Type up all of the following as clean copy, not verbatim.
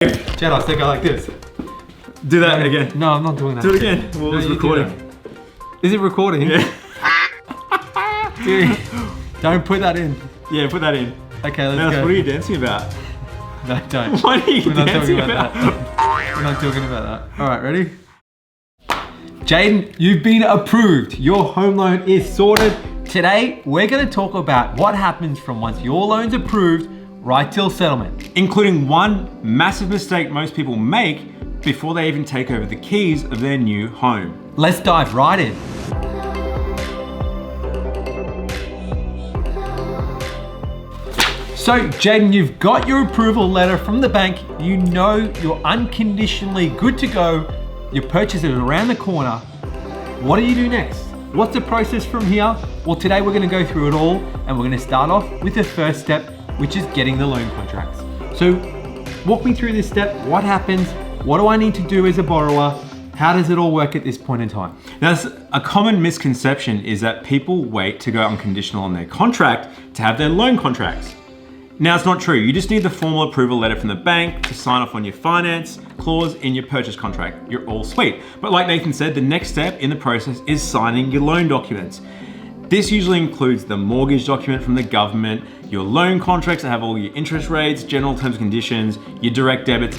Jedi, so go like this. Do that again. No, I'm not doing that. Do it again. What was recording? Is it recording? Yeah. Dude, don't put that in. Yeah, put that in. Okay, let's Mouse, go. what are you dancing about? No, don't. What are you We're not dancing talking about? We're not talking about that. All right, ready? Jaden, you've been approved. Your home loan is sorted. Today, we're going to talk about what happens from once your loan's approved right till settlement. Including one massive mistake most people make before they even take over the keys of their new home. Let's dive right in. So Jaden, you've got your approval letter from the bank. You know you're unconditionally good to go. Your purchase is around the corner. What do you do next? What's the process from here? Well, today we're going to go through it all, and we're going to start off with the first step, which is getting the loan contracts. So walk me through this step. What happens? What do I need to do as a borrower? How does it all work at this point in time? Now, a common misconception is that people wait to go unconditional on their contract to have their loan contracts. Now, it's not true. You just need the formal approval letter from the bank to sign off on your finance clause in your purchase contract. You're all sweet. But like Nathan said, the next step in the process is signing your loan documents. This usually includes the mortgage document from the government, your loan contracts that have all your interest rates, general terms and conditions, your direct debits,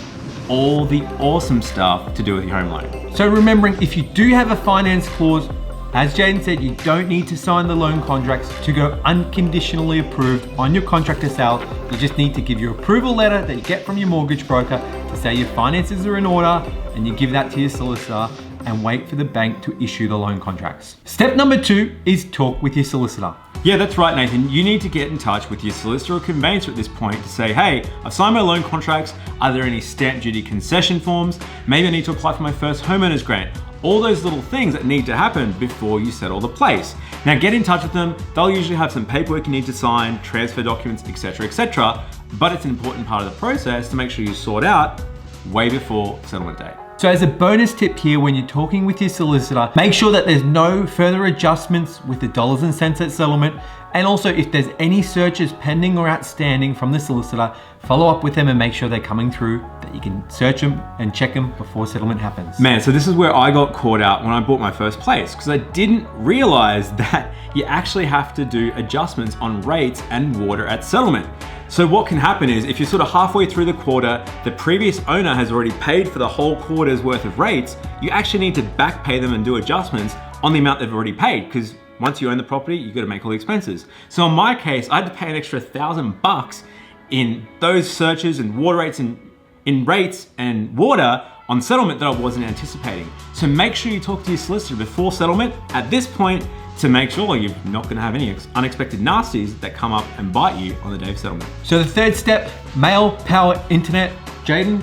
all the awesome stuff to do with your home loan. So remembering, if you do have a finance clause, as Jaden said, you don't need to sign the loan contracts to go unconditionally approved on your contract to sell. You just need to give your approval letter that you get from your mortgage broker to say your finances are in order, and you give that to your solicitor and wait for the bank to issue the loan contracts. Step number 2 is talk with your solicitor. Yeah, that's right, Nathan. You need to get in touch with your solicitor or conveyancer at this point to say, hey, I've signed my loan contracts. Are there any stamp duty concession forms? Maybe I need to apply for my first homeowner's grant. All those little things that need to happen before you settle the place. Now get in touch with them. They'll usually have some paperwork you need to sign, transfer documents, etc., etc. But it's an important part of the process to make sure you sort out way before settlement date. So as a bonus tip here, when you're talking with your solicitor, make sure that there's no further adjustments with the dollars and cents at settlement. And also, if there's any searches pending or outstanding from the solicitor, follow up with them and make sure they're coming through, that you can search them and check them before settlement happens. Man, so this is where I got caught out when I bought my first place, because I didn't realize that you actually have to do adjustments on rates and water at settlement. So what can happen is if you're sort of halfway through the quarter, the previous owner has already paid for the whole quarter's worth of rates, you actually need to back pay them and do adjustments on the amount they've already paid, because once you own the property, you've got to make all the expenses. So in my case, I had to pay an extra $1,000 in those searches and water rates and in rates and water on settlement that I wasn't anticipating. So make sure you talk to your solicitor before settlement at this point to make sure you're not going to have any unexpected nasties that come up and bite you on the day of settlement. So the third step, mail, power, internet. Jaden,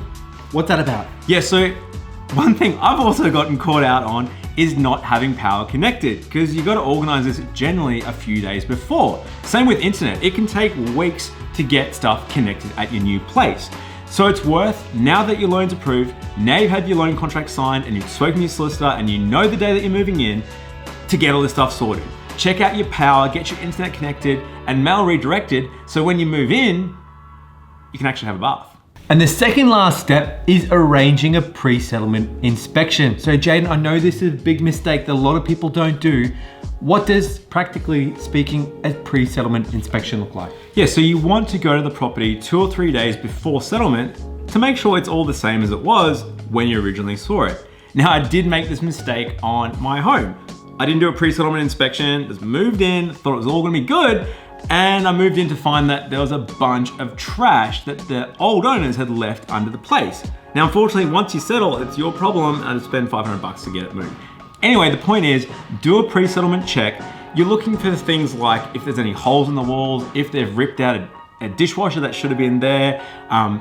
what's that about? Yeah, so one thing I've also gotten caught out on is not having power connected, because you got to organize this generally a few days before. Same with internet. It can take weeks to get stuff connected at your new place. So it's worth, now that your loan's approved, now you've had your loan contract signed and you've spoken to your solicitor and you know the day that you're moving in, to get all this stuff sorted. Check out your power, get your internet connected and mail redirected, so when you move in, you can actually have a bath. And the second last step is arranging a pre-settlement inspection. So Jaden, I know this is a big mistake that a lot of people don't do. What does, practically speaking, a pre-settlement inspection look like? Yeah, so you want to go to the property 2 or 3 days before settlement to make sure it's all the same as it was when you originally saw it. Now, I did make this mistake on my home. I didn't do a pre-settlement inspection, just moved in, thought it was all gonna be good, and I moved in to find that there was a bunch of trash that the old owners had left under the place. Now, unfortunately, once you settle, it's your problem and spend $500 to get it moved. Anyway, the point is, do a pre-settlement check. You're looking for things like if there's any holes in the walls, if they've ripped out a dishwasher that should have been there,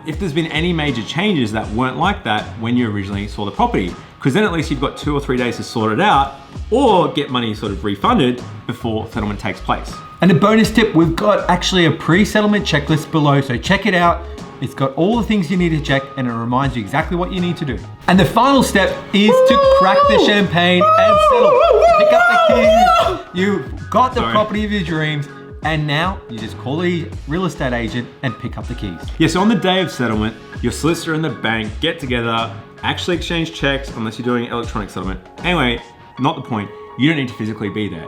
if there's been any major changes that weren't like that when you originally saw the property. Because then at least you've got 2 or 3 days to sort it out or get money sort of refunded before settlement takes place. And a bonus tip, we've got actually a pre-settlement checklist below, so check it out. It's got all the things you need to check and it reminds you exactly what you need to do. And the final step is to crack the champagne and settle. Pick up the keys. You've got the property of your dreams And now you just call the real estate agent and pick up the keys. Yeah, so on the day of settlement, your solicitor and the bank get together, actually exchange checks unless you're doing electronic settlement. Anyway, not the point. You don't need to physically be there.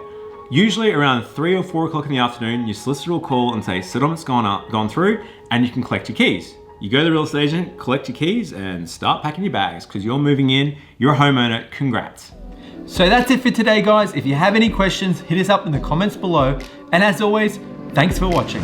Usually around 3 or 4 o'clock in the afternoon, your solicitor will call and say settlement's gone through, and you can collect your keys. You go to the real estate agent, collect your keys, and start packing your bags because you're moving in, you're a homeowner, congrats. So that's it for today, guys. If you have any questions, hit us up in the comments below. And as always, thanks for watching.